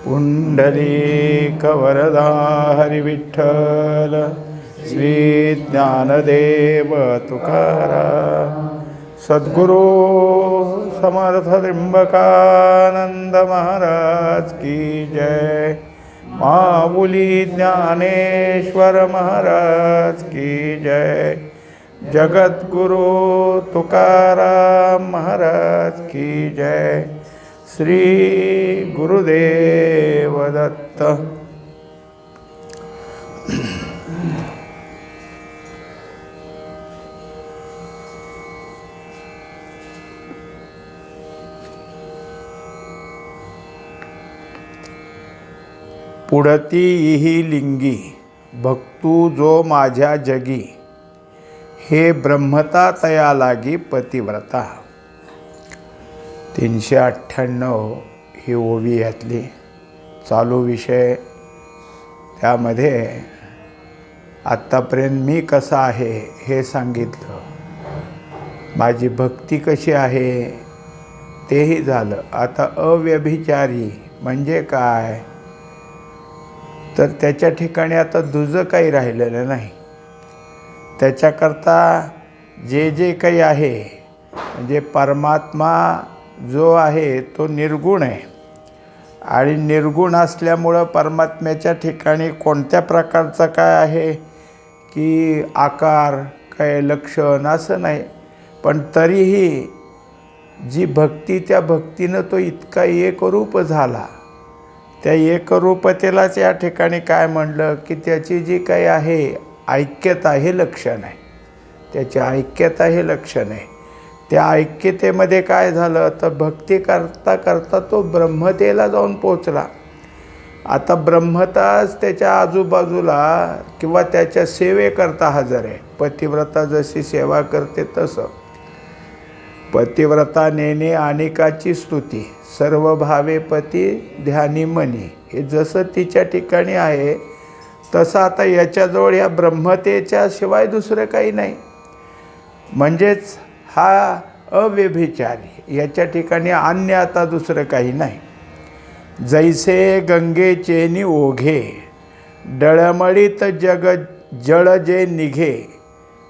पुंडलीकवरदा हरिविठ्ठल श्री ज्ञानदेव तुकाराम सद्गुरु समर्थ त्र्यंबकानंद महाराज की जय। माऊली ज्ञानेश्वर महाराज की जय। जगद्गुरु तुकाराम महाराज की जय। श्री गुरुदेव दत्त। पुढती ही लिंगी भक्तू जो माझ्या जगी, हे ब्रह्मता तया लागी पतिव्रता। 398 ही ओवी यातली चालू विषय। त्यामध्ये आत्तापर्यंत मी कसा आहे हे सांगितलं, माझी भक्ती कशी आहे तेही झालं। आता अव्यभिचारी म्हणजे काय, तर त्याच्या ठिकाणी आता दुजं काही राहिलेलं नाही। त्याच्याकरता जे जे काही आहे, म्हणजे परमात्मा जो आहे तो निर्गुण आहे, आणि निर्गुण असल्यामुळं परमात्म्याच्या ठिकाणी कोणत्या प्रकारचं काय आहे की आकार काय लक्षण असं नाही, पण तरीही जी भक्ती, त्या भक्तीनं तो इतका एकरूप झाला। त्या एकरूपतेलाच या ठिकाणी काय म्हणलं की त्याची जी काही आहे ऐक्यता हे लक्षण आहे, त्याची ऐक्यता हे लक्षण आहे। त्या ऐक्यतेमध्ये काय झालं तर भक्ती करता करता तो ब्रह्मतेला जाऊन पोचला। आता ब्रह्मताच त्याच्या आजूबाजूला किंवा त्याच्या सेवेकरता हजर आहे। पतिव्रता जशी सेवा करते तसं पतिव्रता नेणे अनेकाची स्तुती, सर्व भावे पती ध्यानी मनी, हे जसं तिच्या ठिकाणी आहे तसं आता याच्याजवळ या ब्रह्मतेच्या शिवाय दुसरं काही नाही। म्हणजेच हा अव्यभिचारी, याच्या ठिकाणी अन्य आता दुसरं काही नाही। जैसे गंगेचे ओघे, डळमळीत जग जळ जे निघे,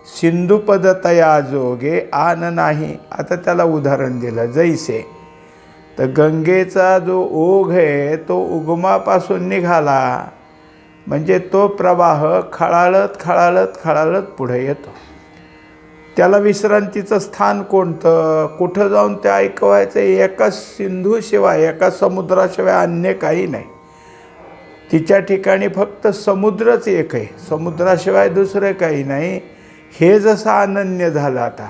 सिंधुपद तया जोगे आन नाही। आता त्याला उदाहरण दिलं जैसे, तर गंगेचा जो ओघ आहे तो उगमापासून निघाला, म्हणजे तो प्रवाह खळाळत खळाळत खळाळत पुढे येतो। त्याला विश्रांतीचं स्थान कोणतं, कुठं जाऊन ते ऐकवायचं, एका सिंधूशिवाय एका समुद्राशिवाय अन्य काही नाही। तिच्या ठिकाणी फक्त समुद्रच एक आहे, समुद्राशिवाय दुसरं काही नाही। हे जसं अनन्य झालं, आता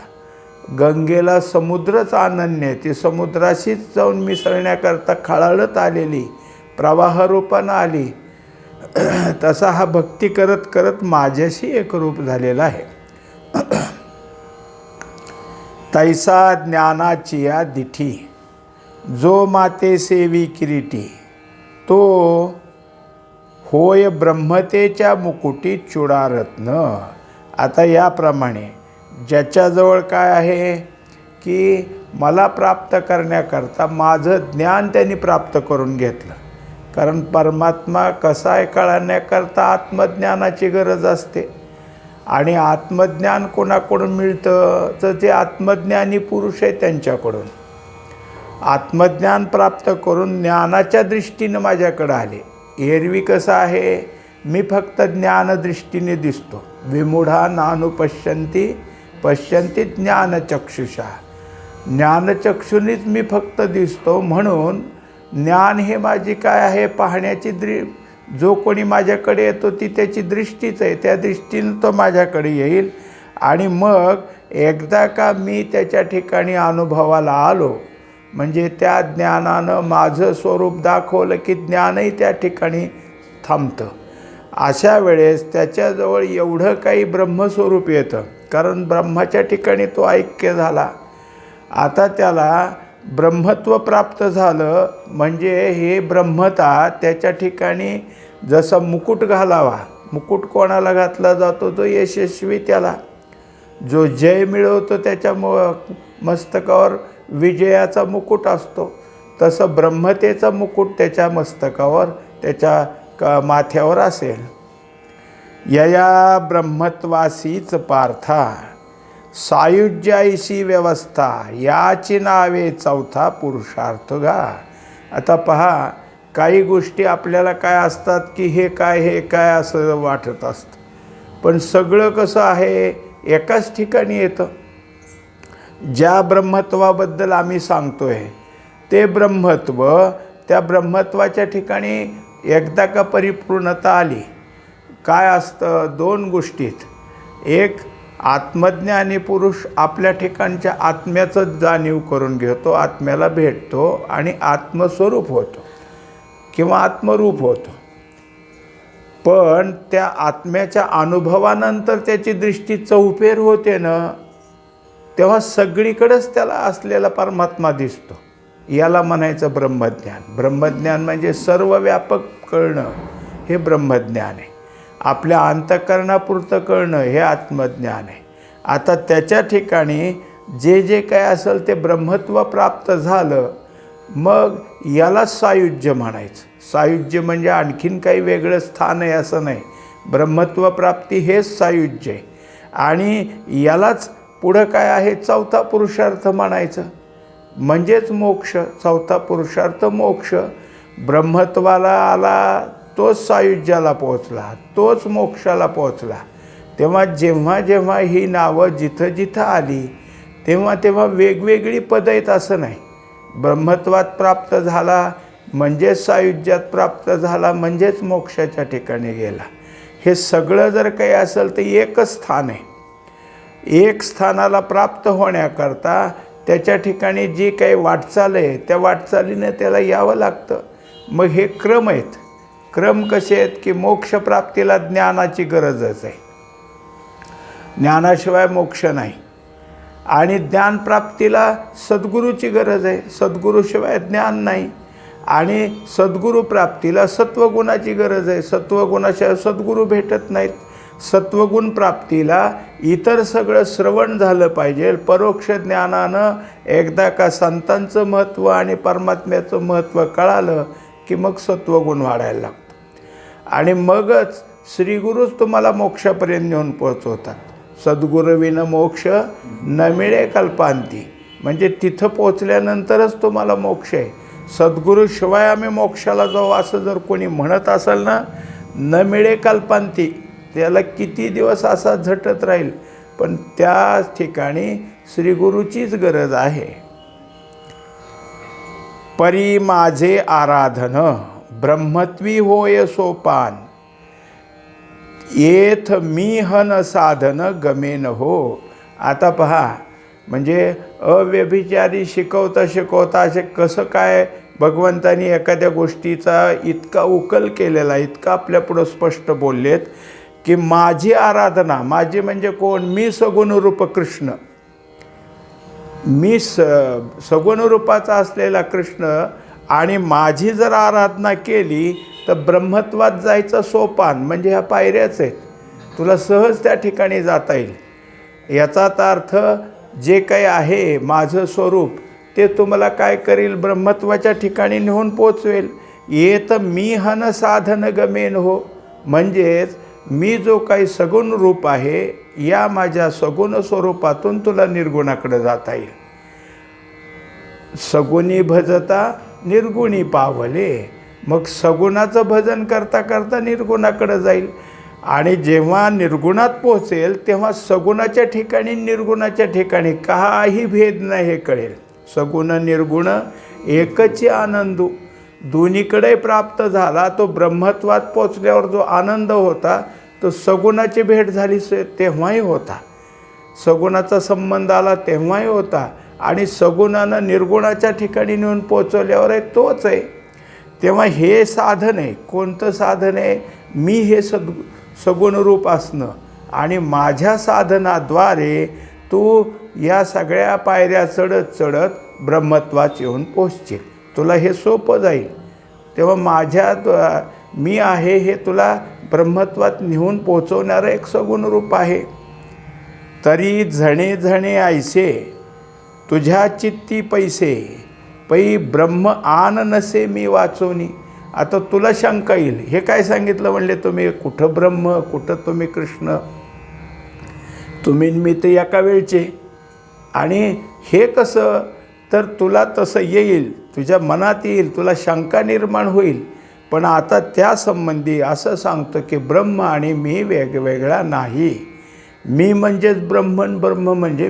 गंगेला समुद्रच अनन्य, ती समुद्राशीच जाऊन मिसळण्याकरता खळाळत आलेली प्रवाहरूपानं आली, तसा हा भक्ती करत करत माझ्याशी एकरूप झालेला आहे। तैसा ज्ञानाची या दिठी, जो माते सेवी किरीटी, तो होय ब्रह्मतेच्या मुकुटी चुडारत्न। आता याप्रमाणे ज्याच्याजवळ काय आहे की मला प्राप्त करण्याकरता माझं ज्ञान त्यांनी प्राप्त करून घेतलं, कारण परमात्मा कसा आहे कळण्याकरता आत्मज्ञानाची गरज असते। आणि आत्मज्ञान कोणाकडून मिळतं तर ते आत्मज्ञानी पुरुष आहे त्यांच्याकडून। आत्मज्ञान प्राप्त करून ज्ञानाच्या दृष्टीनं माझ्याकडं आले। एरवी कसं आहे, मी फक्त ज्ञानदृष्टीने दिसतो। विमूढा नानुपश्यन्ति पश्यन्ति ज्ञानचक्षुषा, ज्ञानचक्षुनीच मी फक्त दिसतो। म्हणून ज्ञान हे माझी काय आहे पाहण्याची जो कोणी माझ्याकडे येतो ती त्याची दृष्टीच आहे, त्या दृष्टीनं तो माझ्याकडे येईल। आणि मग एकदा का मी त्याच्या ठिकाणी अनुभवाला आलो, म्हणजे त्या ज्ञानानं माझं स्वरूप दाखवलं की ज्ञानही त्या ठिकाणी थांबतं। अशा वेळेस त्याच्याजवळ एवढं काही ब्रह्मस्वरूप येतं, कारण ब्रह्माच्या ठिकाणी तो ऐक्य झाला। आता त्याला ब्रह्मत्व प्राप्त झालं, म्हणजे हे ब्रह्मता त्याच्या ठिकाणी जसं मुकुट घालावा, मुकुट कोणाला घातला जातो तो यशस्वी, त्याला जो जय मिळवतो त्याच्या मस्तकावर विजयाचा मुकुट असतो, तसं ब्रह्मतेचं मुकुट त्याच्या मस्तकावर, त्याच्या माथ्यावर असेल. यया ब्रह्मत्वासीच पार्था सायुज्याईशी व्यवस्था, याची नावे चौथा पुरुषार्थ गा. आता पहा, काही गोष्टी आपल्याला काय असतात की हे काय असं वाटत असतं, पण सगळं कसं आहे एकाच ठिकाणी येतं. ज्या ब्रह्मत्वाबद्दल आम्ही सांगतोय ते ब्रह्मत्व, त्या ब्रह्मत्वाच्या ठिकाणी एकदा का परिपूर्णता आली, काय असतं दोन गोष्टीत. एक, आत्मज्ञानी पुरुष आपल्या ठिकाणच्या आत्म्याचं जाणीव करून घेतो, आत्म्याला भेटतो आणि आत्मस्वरूप होतो किंवा आत्मरूप होतो. पण त्या आत्म्याच्या अनुभवानंतर त्याची दृष्टी चौफेर होते ना, तेव्हा सगळीकडेच त्याला असलेला परमात्मा दिसतो. याला म्हणायचं ब्रह्मज्ञान. ब्रह्मज्ञान म्हणजे सर्वव्यापक कळणं, हे ब्रह्मज्ञान आहे. आपल्या अंतःकरणापुरतं कळणं हे आत्मज्ञान आहे. आता त्याच्या ठिकाणी जे काय असेल ते ब्रह्मत्व प्राप्त झालं, मग याला सायुज्य म्हणायचं. सायुज्य म्हणजे आणखीन काही वेगळं स्थान आहे असं नाही. ब्रह्मत्व प्राप्ती हेच सायुज्य आहे. आणि यालाच पुढं काय आहे, चौथा पुरुषार्थ म्हणायचं, म्हणजेच मोक्ष. चौथा पुरुषार्थ मोक्ष. ब्रह्मत्वाला आला तोच सायुज्याला पोहोचला, तोच मोक्षाला पोहोचला. तेव्हा जेव्हा ही नावं जिथं आली तेव्हा वेगवेगळी पदं आहेत असं नाही. ब्रह्मत्वात प्राप्त झाला म्हणजेच सायुज्यात प्राप्त झाला, म्हणजेच मोक्षाच्या ठिकाणी गेला. हे सगळं जर काही असेल तर एकच स्थान आहे. एक स्थानाला प्राप्त होण्याकरता त्याच्या ठिकाणी जी काही वाटचाल आहे त्या वाटचालीने त्याला यावं लागतं. मग हे क्रम आहेत. क्रम कसे आहेत की मोक्षप्राप्तीला ज्ञानाची गरजच आहे, ज्ञानाशिवाय मोक्ष नाही. आणि ज्ञानप्राप्तीला सद्गुरूची गरज आहे, सद्गुरूशिवाय ज्ञान नाही. आणि सद्गुरू प्राप्तीला सत्वगुणाची गरज आहे, सत्वगुणाशिवाय सद्गुरू भेटत नाहीत. सत्वगुण प्राप्तीला इतर सगळं श्रवण झालं पाहिजे. परोक्ष ज्ञानानं एकदा का संतांचं महत्त्व आणि परमात्म्याचं महत्त्व कळालं की मग सत्वगुण वाढायला लागतो. आणि मगच श्रीगुरूच तुम्हाला मोक्षापर्यंत नेऊन पोहोचवतात. सद्गुरुविन मोक्ष न मिळे कल्पांती, म्हणजे तिथं पोचल्यानंतरच तुम्हाला मोक्ष आहे. सद्गुरूशिवाय आम्ही मोक्षाला जाऊ असं जर कोणी म्हणत असेल ना, न मिळे कल्पांती, त्याला किती दिवस असा झटत राहील. पण त्या ठिकाणी श्रीगुरूचीच गरज आहे. परी माझे आराधन ब्रह्मत्वी होय सोपान, येथ मी हन साधन गमेन हो. आता पहा, म्हणजे अव्यभिचारी शिकवता असे कसं काय भगवंतानी एखाद्या गोष्टीचा इतका उकल केलेला, इतका आपल्यापुढं स्पष्ट बोललेत की माझी आराधना, माझी म्हणजे कोण, मी सगुण रूप कृष्ण, मी सगुण रूपाचा असलेला कृष्ण, आणि माझी जर आराधना केली तर ब्रह्मत्वात जायचं सोपान, म्हणजे ह्या पायऱ्याच आहेत, तुला सहज त्या ठिकाणी जाता येईल. याचा अर्थ जे काही आहे माझं स्वरूप ते तुम्हाला काय करील, ब्रह्मत्वाच्या ठिकाणी नेऊन पोचवेल. येत मी हन साधन गमेन हो, म्हणजेच मी जो काही सगुण रूप आहे या माझ्या सगुण स्वरूपातून तुला निर्गुणाकडे जाता येईल. सगुणी भजता निर्गुणी पावले, मग सगुणाचं भजन करता करता निर्गुणाकडे जाईल. आणि जेव्हा निर्गुणात पोहोचेल तेव्हा सगुणाच्या ठिकाणी निर्गुणाच्या ठिकाणी काही भेद नाही हे कळेल. सगुण निर्गुण एकच आनंदू, दोन्हीकडे प्राप्त झाला. तो ब्रह्मत्वात पोचल्यावर जो आनंद होता तो सगुणाची भेट झाली तेव्हाही होता, सगुणाचा संबंध आला तेव्हाही होता, आणि सगुणानं निर्गुणाच्या ठिकाणी नेऊन पोचवल्यावर आहे तोच आहे. तेव्हा हे साधन आहे. कोणतं साधन आहे? मी हे सगुण रूप असणं, आणि माझ्या साधनाद्वारे तू या सगळ्या पायऱ्या चढत ब्रह्मत्वात येऊन पोचशील. तुला हे सोपं जाईल. तेव्हा मी आहे हे तुला ब्रह्मत्वात नेऊन पोचवणारं एक सगुण रूप आहे. तरी झणे झणे ऐसे तुझ्या चित्ती पैसे, पै ब्रह्म आन नसे मी वाचोनी. आता तुला शंका येईल, हे काय सांगितलं म्हणले तुम्ही, कुठं ब्रह्म कुठं तुम्ही कृष्ण, तुम्ही मी तर एका वेळचे. आणि हे कसं, तर तुला तसं येईल, तुझ्या मनात येईल, तुला शंका निर्माण होईल. पण आता त्यासंबंधी असं सांगतो की ब्रह्म आणि मी वेगवेगळा नाही. मी म्हणजेच ब्रह्मन, ब्रह्म म्हणजे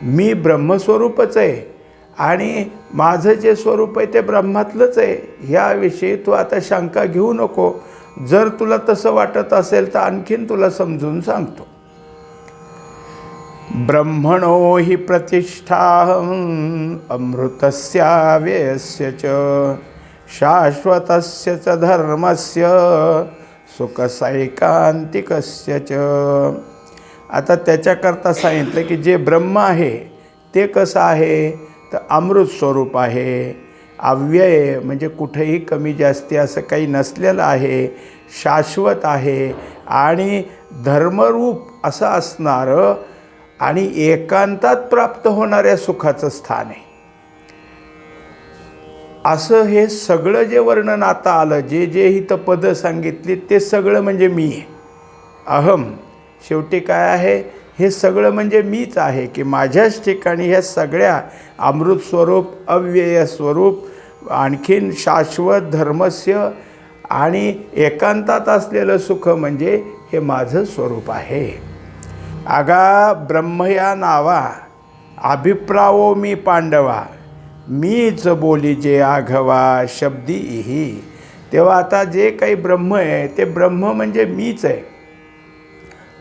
मी ब्रह्मस्वरूपच आहे आणि माझं जे स्वरूप आहे ते ब्रह्मातलंच आहे. ह्याविषयी तू आता शंका घेऊ नको. जर तुला तसं वाटत असेल तर आणखीन तुला समजून सांगतो. ब्रह्मणो हि प्रतिष्ठा अमृतस्याव्ययस्य च शाश्वतस्य च धर्मस्य सुखसैकांतिकस्य च. आता त्याच्याकरता सांगितलं की जे ब्रह्म आहे ते कसं आहे, तर अमृत स्वरूप आहे, अव्यय म्हणजे कुठेही कमी जास्ती असं काही नसलेलं आहे, शाश्वत आहे आणि धर्मरूप असं असणारं आणि एकांतात प्राप्त होणाऱ्या सुखाचं स्थान आहे. असं हे सगळं जे वर्णन आता आलं, जे इथं पदं सांगितली ते सगळं म्हणजे मी आहे. अहम शेवटी काय आहे, हे सगळं म्हणजे मीच आहे की माझ्याच ठिकाणी ह्या सगळ्या अमृत स्वरूप, अव्यय स्वरूप, आणखीन शाश्वत धर्मस्य आणि एकांतात असलेलं सुख म्हणजे हे माझं स्वरूप आहे. आगा ब्रह्म या नावा अभिप्रावो मी पांडवा, मीच बोली जे आघवा शब्दी इही. तेव्हा आता जे काही ब्रह्म आहे ते ब्रह्म म्हणजे मीच आहे.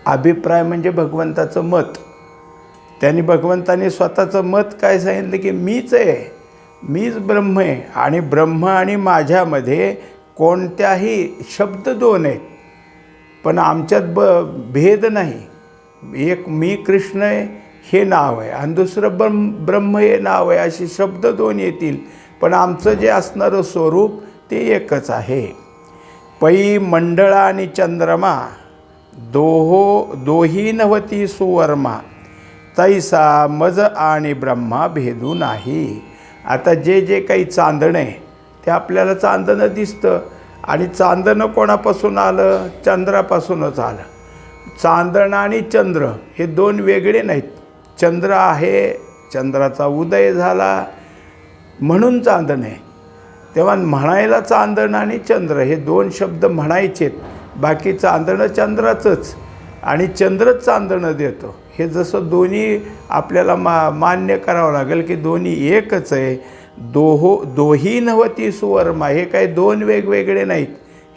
अभिप्राय म्हणजे भगवंताचं मत. त्यांनी भगवंताने स्वतःचं मत काय सांगितलं की मीच आहे, मीच ब्रह्म आहे आणि ब्रह्म आणि माझ्यामध्ये कोणत्याही शब्द दोन आहेत पण आमच्यात भेद नाही. एक मी कृष्ण आहे हे नाव आहे आणि दुसरं ब्रह्म हे नाव आहे, असे शब्द दोन येतील पण आमचं जे असणारं स्वरूप ते एकच आहे. पै मंडळा आणि चंद्रमा दोही नवती सुवर्मा, तैसा मज आणि ब्रह्मा भेदू नाही. आता जे काही चांदणं आहे ते आपल्याला चांदणं दिसतं आणि चांदणं कोणापासून आलं, चंद्रापासूनच आलं. चांदणं आणि चंद्र हे दोन वेगळे नाहीत. चंद्र आहे, चंद्राचा उदय झाला म्हणून चांदणं आहे. तेव्हा म्हणायला चांदणं आणि चंद्र हे दोन शब्द म्हणायचेत, बाकी चांदणं चंद्राचंच आणि चंद्रच चांदणं देतो. हे जसं दोन्ही आपल्याला मान्य करावं लागेल की दोन्ही एकच आहे. दोही नवती सुवर्मा, हे काही दोन वेगवेगळे नाहीत,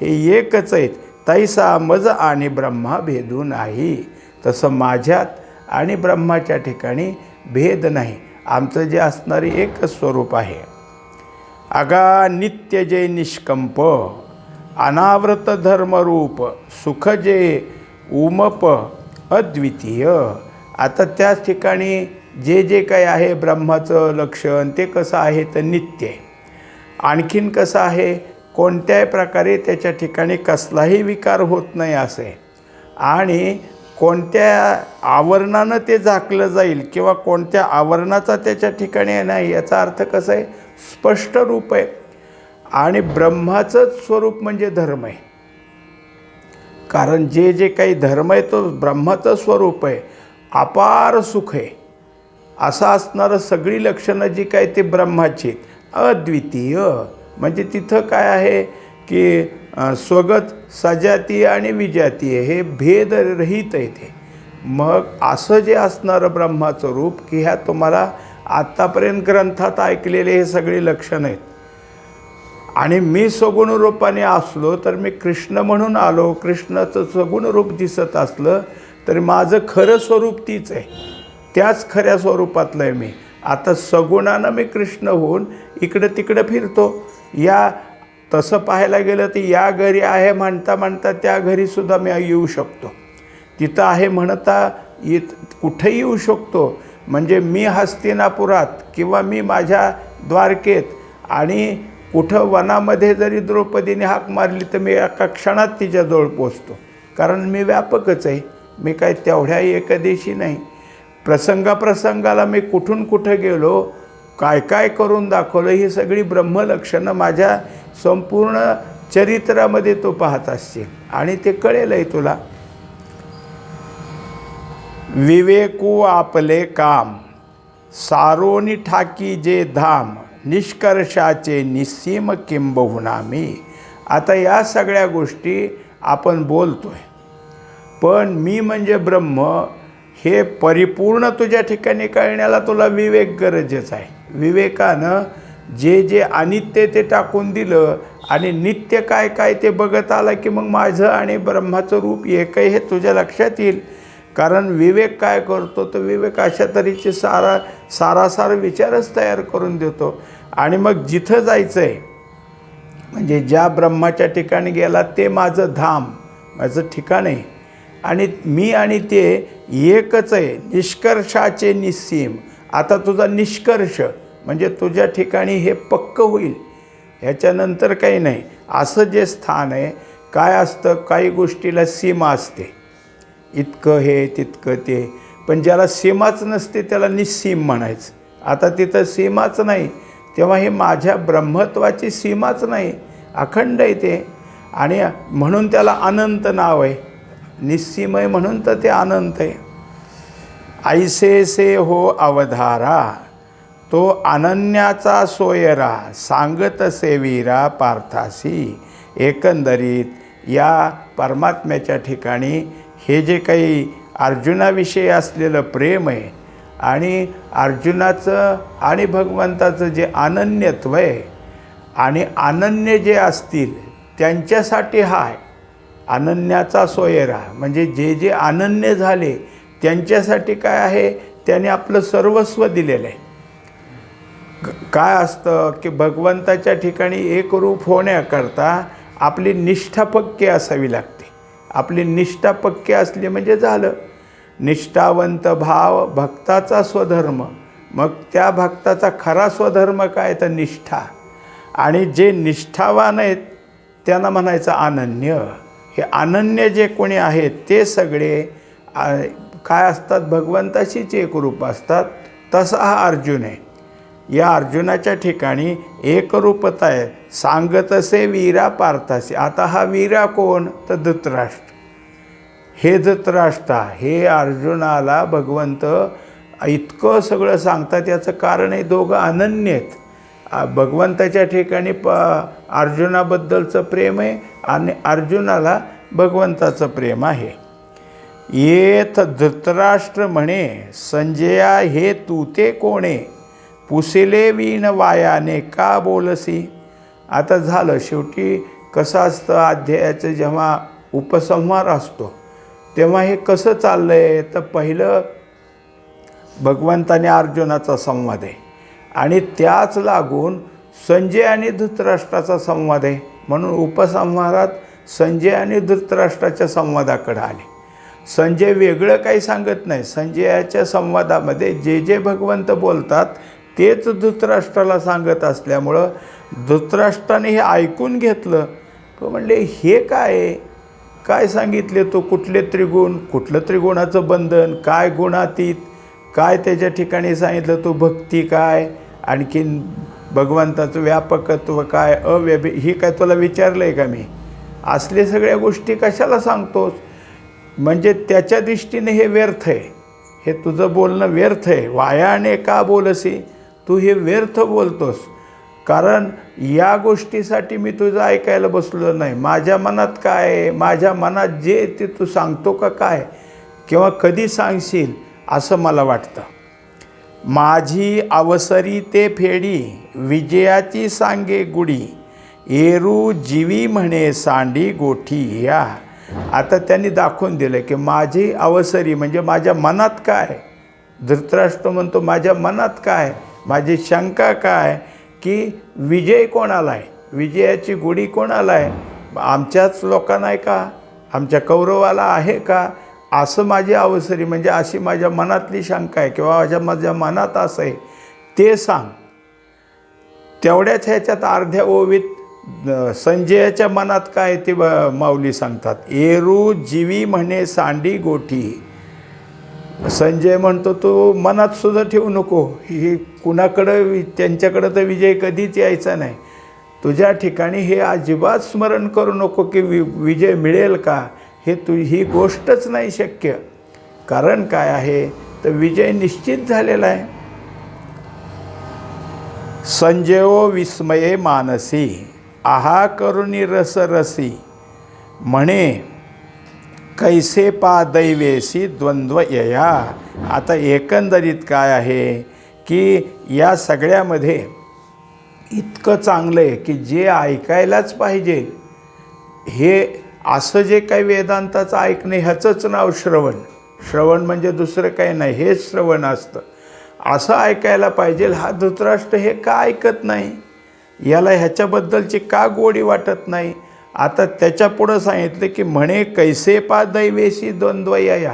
हे एकच आहेत. तैसा मज आणि ब्रह्मा भेदू नाही. तसं माझ्यात आणि ब्रह्माच्या ठिकाणी भेद नाही. आमचं जे असणारे एकच स्वरूप आहे. अगा नित्य जे निष्कंप, अनावृत धर्मरूप, सुख जे उमप अद्वितीय. आता त्याच ठिकाणी जे काही आहे ब्रह्माचं लक्षण ते कसं आहे तर नित्य आहे. आणखीन कसं आहे, कोणत्याही प्रकारे त्याच्या ठिकाणी कसलाही विकार होत नाही असे आणि कोणत्या आवरणानं ते झाकलं जाईल किंवा कोणत्या आवरणाचा त्याच्या ठिकाणी नाही, याचा अर्थ कसा आहे, स्पष्ट रूप आहे. आणि ब्रह्माचंच स्वरूप म्हणजे धर्म आहे. कारण जे काही धर्म आहे तो ब्रह्माचं स्वरूप आहे. अपार सुख आहे असं असणारं सगळी लक्षणं जी काय ते ब्रह्माची. अद्वितीय म्हणजे तिथं काय आहे की स्वगत, सजातीय आणि विजातीय हे भेदरहित आहे ते. मग असं जे असणारं ब्रह्माचं रूप की ह्या तुम्हाला आत्तापर्यंत ग्रंथात ऐकलेले हे सगळे लक्षणं आहेत. आणि मी सगुण रूपाने असलो तर मी कृष्ण म्हणून आलो, कृष्णाचं सगुण रूप दिसत असलं तरी माझं खरं स्वरूप तीच आहे, त्याच खऱ्या स्वरूपातलं आहे मी. आता सगुणानं मी कृष्ण होऊन इकडं तिकडं फिरतो. या तसं पाहायला गेलं तर या घरी आहे म्हणता म्हणता त्या घरीसुद्धा मी येऊ शकतो, तिथं आहे म्हणता कुठेही येऊ शकतो. म्हणजे मी हस्तिनापुरात किंवा मी माझ्या द्वारकेत आणि कुठं वनामध्ये जरी द्रौपदीने हाक मारली तर मी एका क्षणात तिच्याजवळ पोचतो. कारण मी व्यापकच आहे, मी काय तेवढ्याही एकदेशी नाही. प्रसंगाप्रसंगाला मी कुठून कुठं गेलो काय काय करून दाखवलं, ही सगळी ब्रह्मलक्षणं माझ्या संपूर्ण चरित्रामध्ये तू पाहत असशील आणि ते कळेलही तुला. विवेकू आपले काम सारोनी ठाकी जे धाम निष्कर्षाचे निस्सीम किंबहुना मी. आता या सगळ्या गोष्टी आपण बोलतोय, पण मी म्हणजे ब्रह्म हे परिपूर्ण तुझ्या ठिकाणी कळण्याला तुला विवेक गरजेचा आहे. विवेकानं जे जे अनित्य ते टाकून दिलं आणि नित्य काय काय ते बघत आला की मग माझं आणि ब्रह्माचं रूप एक आहे हे तुझ्या लक्षात येईल. कारण विवेक काय करतो, तर विवेक अशा तऱ्हेचे सारासार विचारच तयार करून देतो. आणि मग जिथं जायचं आहे म्हणजे ज्या ब्रह्माच्या ठिकाणी गेला ते माझं धाम, माझं ठिकाण आहे आणि मी आणि ते एकच आहे. निष्कर्षाचे निस्सीम. आता तुझा निष्कर्ष म्हणजे तुझ्या ठिकाणी हे पक्क होईल, ह्याच्यानंतर काही नाही असं जे स्थान आहे. काय असतं, काही गोष्टीला सीमा असते, इतकं हे तितकं ते, पण ज्याला सीमाच नसते त्याला निस्सीम म्हणायचं. आता तिथं सीमाच नाही, तेव्हा हे माझ्या ब्रह्मत्वाची सीमाच नाही, अखंड आहे ते. आणि म्हणून त्याला अनंत नाव आहे. निस्सीम आहे म्हणून तर ते अनंत आहे. ऐसे से हो अवधारा तो अनन्याचा सोयरा सांगत सेवीरा पार्थासी. एकंदरीत या परमात्म्याच्या ठिकाणी हे जे काही अर्जुनाविषयी असलेलं प्रेम आहे आणि अर्जुनाचं आणि भगवंताचं जे अनन्यत्व आहे आणि अनन्य जे असतील त्यांच्यासाठी हा आहे. अनन्याचा सोयरा म्हणजे जे जे अनन्य झाले त्यांच्यासाठी काय आहे, त्याने आपलं सर्वस्व दिलेलं आहे. काय असतं की भगवंताच्या ठिकाणी एकरूप होण्याकरता आपली निष्ठा पक्की असावी लागते. आपली निष्ठा पक्की असली म्हणजे झालं. निष्ठावंत भाव भक्ताचा स्वधर्म. मग त्या भक्ताचा खरा स्वधर्म काय, तर निष्ठा. आणि जे निष्ठावान आहेत त्यांना म्हणायचं अनन्य. हे अनन्य जे कोणी आहेत ते सगळे काय असतात, भगवंताशीच एकरूप असतात. तसा हा अर्जुन आहे. या अर्जुनाच्या ठिकाणी एकरूपता आहे. सांगतसे वीरा पार्थासी. आता हा वीरा कोण, तर धृतराष्ट्र. हे धृतराष्ट्र हे अर्जुनाला भगवंत इतकं सगळं सांगतात. याचं कारण आहे दोघं अनन्य आहेत. भगवंताच्या ठिकाणी अर्जुनाबद्दलचं प्रेम आहे आणि अर्जुनाला भगवंताचं प्रेम आहे. येथ धृतराष्ट्र म्हणे संजया हे तू ते कोणे पुसिले वीण वायाने का बोलसी. आता झालं शेवटी कसं असतं, अध्यायाचं जेव्हा उपसंहार असतो तेव्हा हे कसं चाललं आहे, तर पहिलं भगवंताने अर्जुनाचा संवाद आहे आणि त्याच लागून संजय आणि धृतराष्ट्राचा संवाद आहे. म्हणून उपसंहारात संजय आणि धृतराष्ट्राच्या संवादाकडे आले. संजय वेगळं काही सांगत नाही. संजयाच्या संवादामध्ये जे जे भगवंत बोलतात तेच धृतराष्ट्राला सांगत असल्यामुळं धृतराष्ट्राने हे ऐकून घेतलं. तो म्हणले हे काय सांगितले तो, कुठले त्रिगुण, कुठलं त्रिगुणाचं बंधन, काय गुणातीत, काय त्याच्या ठिकाणी सांगितलं तो भक्ती काय, आणखीन भगवंताचं व्यापकत्व काय, ही काय तुला विचारलं आहे का मी. असले सगळ्या गोष्टी कशाला सांगतोस. म्हणजे त्याच्या दृष्टीने हे व्यर्थ आहे. हे तुझं बोलणं व्यर्थ आहे. वायाने का बोलसी, तू हे व्यर्थ बोलतोस. कारण या गोष्टीसाठी मी तुझं ऐकायला बसलो नाही. माझ्या मनात काय आहे, माझ्या मनात जे ते तू सांगतो का काय, किंवा कधी सांगशील असं मला वाटतं. माझी अवसरी ते फेडी विजयाची सांगे गुढी एरू जीवी म्हणे सांडी गोठी या. आता त्यांनी दाखवून दिलं की माझी अवसरी म्हणजे माझ्या मनात काय. धृतराष्ट्र म्हणतो माझ्या मनात काय, माझी शंका काय की विजय कोणाला आहे, विजयाची गुढी कोणाला आहे, आमच्याच लोकांना आहे का, आमच्या कौरवाला आहे का, असं माझी अवसरी म्हणजे अशी माझ्या मनातली शंका आहे किंवा माझ्या मनात असं आहे ते सांग. तेवढ्याच ह्याच्यात अर्ध्या ओवीत संजयाच्या मनात काय ते माऊली सांगतात. एरू जीवी म्हणे सांडी गोठी. संजय म्हणतो तू मनात सुद्धा ठेवू नको, ही कुणाकडं त्यांच्याकडं तर विजय कधीच यायचा नाही. तुझ्या ठिकाणी हे अजिबात स्मरण करू नको की विजय मिळेल का, ही गोष्टच नाही शक्य. कारण काय आहे तर विजय निश्चित झालेला आहे. संजयो विस्मये मानसी आहा करुणी रसरसी म्हणे कैसे पा दैवेसी द्वंद्व यया. आता एकंदरीत काय आहे की या सगळ्यामध्ये इतकं चांगलं आहे की जे ऐकायलाच पाहिजे, हे असं जे काही वेदांताचं ऐकणं ह्याचंच नाव श्रवण. श्रवण म्हणजे दुसरं काही नाही, हेच श्रवण असतं. असं ऐकायला पाहिजे. हा धृतराष्ट्र हे का ऐकत नाही, याला ह्याच्याबद्दलची का गोडी वाटत नाही. आता त्याच्या पुढं सांगितलं की म्हणे कैसे पा दैवेशी द्वंद्व यया,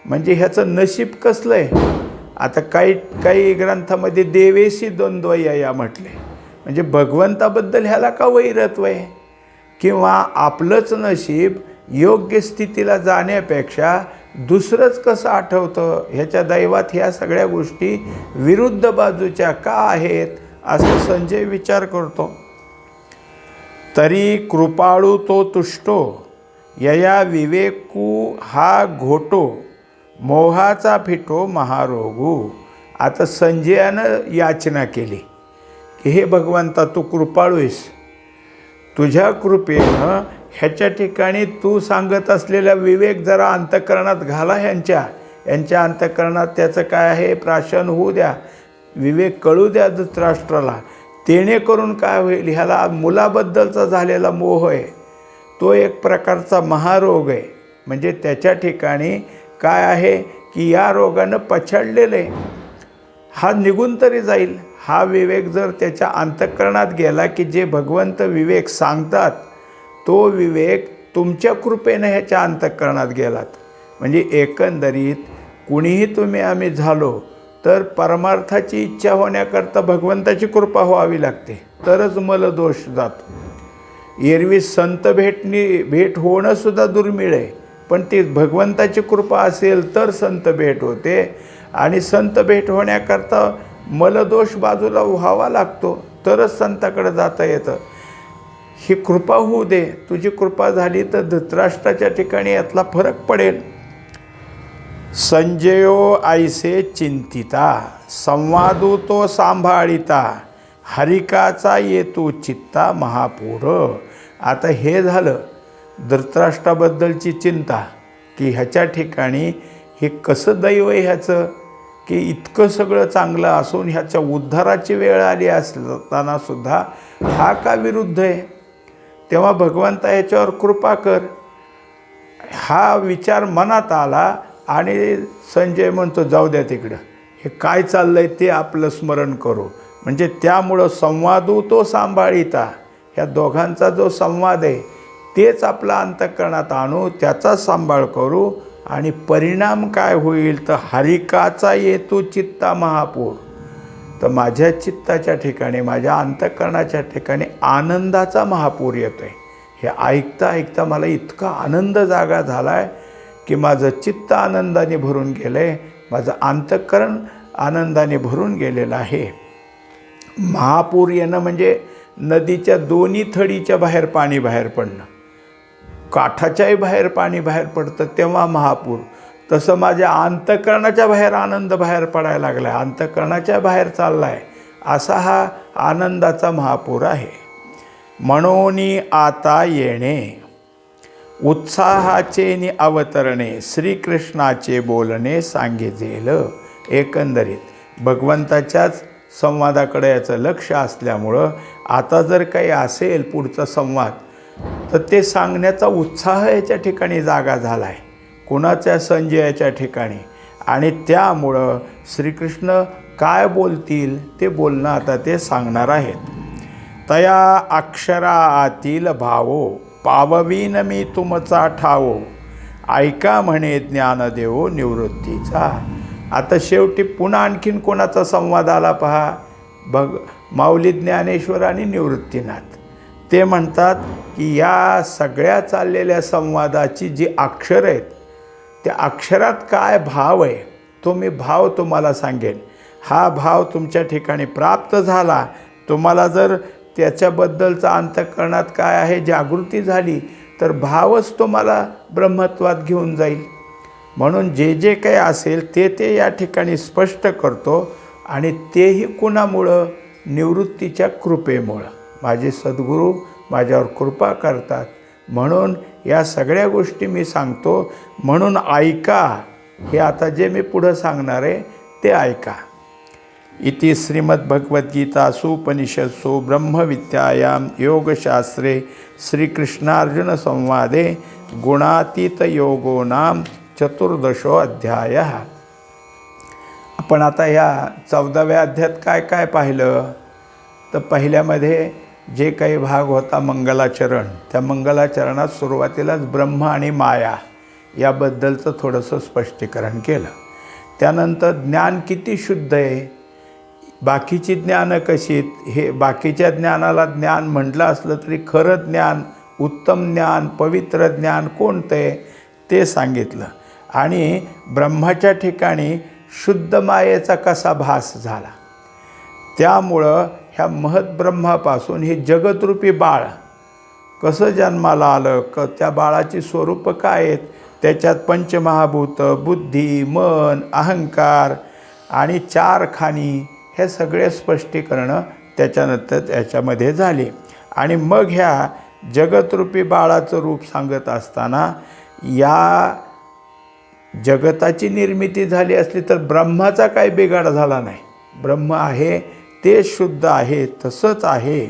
म्हणजे ह्याचं नशीब कसलं आहे. आता काही ग्रंथामध्ये देवेशी द्वंद्व यया म्हटले, म्हणजे भगवंताबद्दल ह्याला का वैरत्व आहे, किंवा आपलंच नशीब योग्य स्थितीला जाण्यापेक्षा दुसरंच कसं आठवतं. ह्याच्या दैवात ह्या सगळ्या गोष्टी विरुद्ध बाजूच्या का आहेत असं संजय विचार करतो. तरी कृपाळू तो तुष्टो यया विवेकू हा घोटो मोहाचा फिटो महारोगू. आता संजयानं याचना केली की हे भगवंता तू कृपाळू आहेस, तुझ्या कृपेनं ह्याच्या ठिकाणी तू सांगत असलेला विवेक जरा अंतःकरणात घाला. यांच्या अंतःकरणात त्याचं काय आहे प्राशन होऊ द्या, विवेक कळू द्या धृतराष्ट्राला. तेणेकरून काय होईल, ह्याला मुलाबद्दलचा झालेला मोह आहे तो एक प्रकारचा महारोग आहे. म्हणजे त्याच्या ठिकाणी काय आहे की या रोगानं पछाडलेलं आहे, हा निघून तरी जाईल. हा विवेक जर त्याच्या अंतःकरणात गेला की जे भगवंत विवेक सांगतात तो विवेक तुमच्या कृपेनं ह्याच्या अंतःकरणात गेलात. म्हणजे एकंदरीत कुणीही तुम्ही आम्ही झालो तर परमार्थाची इच्छा होण्याकरता भगवंताची कृपा व्हावी लागते, तरच मलदोष जातो. एरवी संत भेट होणंसुद्धा दुर्मिळ आहे, पण ती भगवंताची कृपा असेल तर संत भेट होते. आणि संत भेट होण्याकरता मलदोष बाजूला व्हावा लागतो, तरच संताकडे जाता येतं. ही कृपा होऊ दे, तुझी कृपा झाली तर धृतराष्ट्राच्या ठिकाणी यातला फरक पडेल. संजयो ऐसे चिंतिता संवादू तो सांभाळिता हरिकाचा येतो चित्ता महापूर. आता हे झालं धृतराष्ट्राबद्दलची चिंता की ह्याच्या ठिकाणी हे कसं दैव आहे ह्याचं की इतकं सगळं चांगलं असून ह्याच्या उद्धाराची वेळ आली असताना सुद्धा हा का विरुद्ध आहे. तेव्हा भगवंता याच्यावर कृपा कर. हा विचार मनात आला आणि संजय म्हणतो जाऊ द्या तिकडं, हे काय चाललं आहे ते आपलं स्मरण करू. म्हणजे त्यामुळं संवादू तो सांभाळिता, ह्या दोघांचा जो संवाद आहे तेच आपला अंतःकरणात आणू, त्याचा सांभाळ करू. आणि परिणाम काय होईल तर हरिकाचा येतो चित्ता महापूर. तर माझ्या चित्ताच्या ठिकाणी माझ्या अंतःकरणाच्या ठिकाणी आनंदाचा महापूर येतो आहे. हे ऐकता ऐकता मला इतका आनंद जागा झाला आहे की माझं चित्त आनंदाने भरून गेलं आहे, माझं अंतःकरण आनंदाने भरून गेलेलं आहे. महापूर येणं म्हणजे नदीच्या दोन्ही थडीच्या बाहेर पाणी बाहेर पडणं, काठाच्याही बाहेर पाणी बाहेर पडतं तेव्हा महापूर. तसं माझ्या अंतःकरणाच्या बाहेर आनंद बाहेर पडायला लागला आहे, अंतःकरणाच्या बाहेर चालला आहे, असा हा आनंदाचा महापूर आहे. म्हणून आता येणे उत्साहाचे नि अवतरणे श्रीकृष्णाचे बोलणे सांगितलेल. एकंदरीत भगवंताच्याच संवादाकडे याचं लक्ष असल्यामुळं आता जर काही असेल पुढचा संवाद तर ते सांगण्याचा उत्साह याच्या ठिकाणी जागा झाला आहे, कुणाच्या संजयाच्या ठिकाणी. आणि त्यामुळं श्रीकृष्ण काय बोलतील ते बोलणं आता ते सांगणार आहेत. तया अक्षरा आतील भावो पाववीन मी तुमचा ठावो ऐका म्हणे ज्ञानदेवो निवृत्तीचा. आता शेवटी पुन्हा आणखीन कोणाचा संवाद आला पहा, माऊली ज्ञानेश्वर आणि निवृत्तीनाथ. ते म्हणतात की या सगळ्या चाललेल्या संवादाची जी अक्षर आहेत त्या अक्षरात काय भाव आहे तो मी भाव तुम्हाला सांगेन. हा भाव तुमच्या ठिकाणी प्राप्त झाला, तुम्हाला जर त्याच्याबद्दलचा अंतःकरणात काय आहे जागृती झाली, तर भावच तुम्हाला ब्रह्मत्वात घेऊन जाईल. म्हणून जे जे काही असेल ते या ठिकाणी स्पष्ट करतो, आणि तेही कुणामुळं? निवृत्तीच्या कृपेमुळं. माझे सद्गुरू माझ्यावर कृपा करतात, म्हणून या सगळ्या गोष्टी मी सांगतो. म्हणून ऐका, हे आता जे मी पुढं सांगणार आहे ते ऐका. इति श्रीमद्भगवद्गीतासु उपनिषत्सु ब्रह्मविद्यायां योगशास्त्रे श्रीकृष्णार्जुन संवादे गुणातीतयोगो नाम चतुर्दशो अध्यायः. आपण आता या 14व्या अध्यायात काय काय पाहिलं? तर पहिल्यामध्ये जे काही भाग होता मंगलाचरण, त्या मंगलाचरणात सुरुवातीलाच ब्रह्म आणि माया याबद्दलचं थोडंसं स्पष्टीकरण केलं. त्यानंतर ज्ञान किती शुद्ध आहे, बाकीची ज्ञानं कशी आहेत, हे बाकीच्या ज्ञानाला ज्ञान म्हटलं असलं तरी खरं ज्ञान, उत्तम ज्ञान, पवित्र ज्ञान कोणतं आहे ते सांगितलं. आणि ब्रह्माच्या ठिकाणी शुद्ध मायेचा कसा भास झाला, त्यामुळं ह्या महद्ब्रह्मापासून हे जगतरूपी बाळ कसं जन्माला आलं, त्या बाळाची स्वरूपं काय आहेत, त्याच्यात पंचमहाभूत, बुद्धी, मन, अहंकार आणि 4 खाणी, हे सगळे स्पष्टीकरणं त्याच्यानंतर याच्यामध्ये झाली. आणि मग ह्या जगतरूपी बाळाचं रूप सांगत असताना या जगताची निर्मिती झाली असली तर ब्रह्माचा काही बिघाड झाला नाही. ब्रह्म आहे ते शुद्ध आहे, तसंच आहे.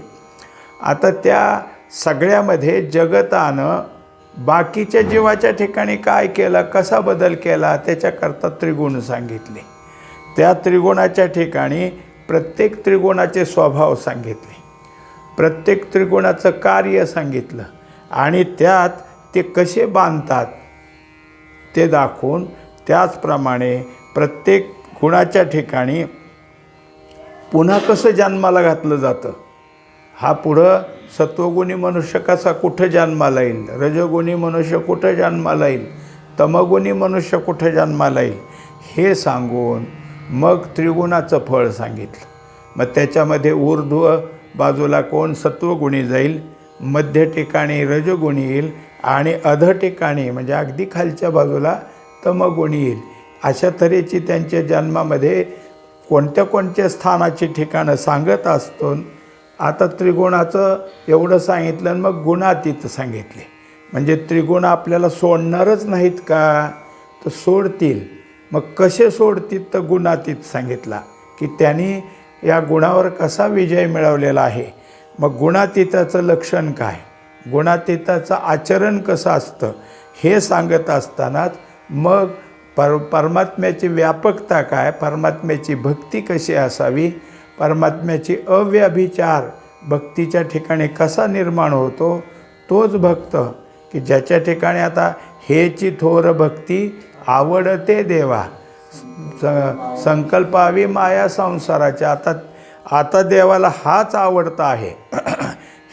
आता त्या सगळ्यामध्ये जगतानं बाकीच्या जीवाच्या ठिकाणी काय केलं, कसा बदल केला, त्याच्याकरता त्रिगुण सांगितले. त्या त्रिगुणाच्या ठिकाणी प्रत्येक त्रिगुणाचे स्वभाव सांगितले, प्रत्येक त्रिगुणाचं कार्य सांगितलं, आणि त्यात ते कसे बांधतात ते दाखवून त्याचप्रमाणे प्रत्येक गुणाच्या ठिकाणी पुन्हा कसं जन्माला घातलं जातं. हा पुढं सत्वगुणी मनुष्य कसा कुठं जन्माला येईल, रजोगुणी मनुष्य कुठं जन्माला येईल, तमगुणी मनुष्य कुठं जन्माला येईल, हे सांगून मग त्रिगुणाचं फळ सांगितलं. मग त्याच्यामध्ये ऊर्ध्व बाजूला कोण सत्वगुणी जाईल, मध्य ठिकाणी रजोगुणी येईल, आणि अध ठिकाणी म्हणजे अगदी खालच्या बाजूला तमगुणी येईल. अशा तऱ्हेची त्यांच्या जन्मामध्ये कोणत्या कोणत्या स्थानाची ठिकाणं सांगत असतो. आता त्रिगुणाचं एवढं सांगितलं, आणि मग गुणातीत सांगितले. म्हणजे त्रिगुण आपल्याला सोडणारच नाहीत का, तर सोडतील. मग कसे सोडतील, तर गुणातीत सांगितला की त्यांनी या गुणावर कसा विजय मिळवलेला आहे. मग गुणातीताचं लक्षण काय, गुणातीताचं आचरण कसं असतं हे सांगत असतानाच मग परमात्म्याची व्यापकता काय, परमात्म्याची भक्ती कशी असावी, परमात्म्याची अव्यभिचार भक्तीच्या ठिकाणी कसा निर्माण होतो, तोच भक्त की ज्याच्या ठिकाणी आता हेची थोर भक्ती आवडते देवा, संकल्पावी माया संसाराच्या. आता देवाला हाच आवडता आहे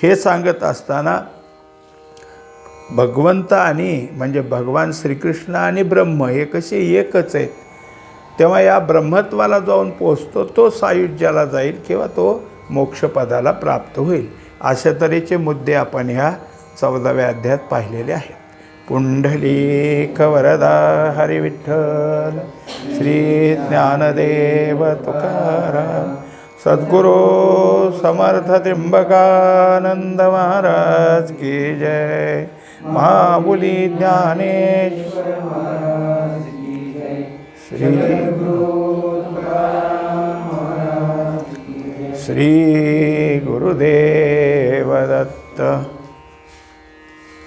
हे सांगत असताना भगवंत आणि म्हणजे भगवान श्रीकृष्ण आणि ब्रह्म हे कसे एकच आहेत, तेव्हा या ब्रह्मत्वाला जाऊन पोचतो, तो सायुज्याला जाईल किंवा तो मोक्षपदाला प्राप्त होईल. अशा तऱ्हेचे मुद्दे आपण ह्या 14व्या अध्यायात पाहिलेले आहेत. पुंडलीक वरदा हरी विठ्ठल, श्री ज्ञानदेव तुकाराम, सद्गुरू समर्थ त्र्यंबकानंद महाराज की जय. महाबुली ज्ञानेश्वर महाराज की जय. श्री गुरुदेव दत्त.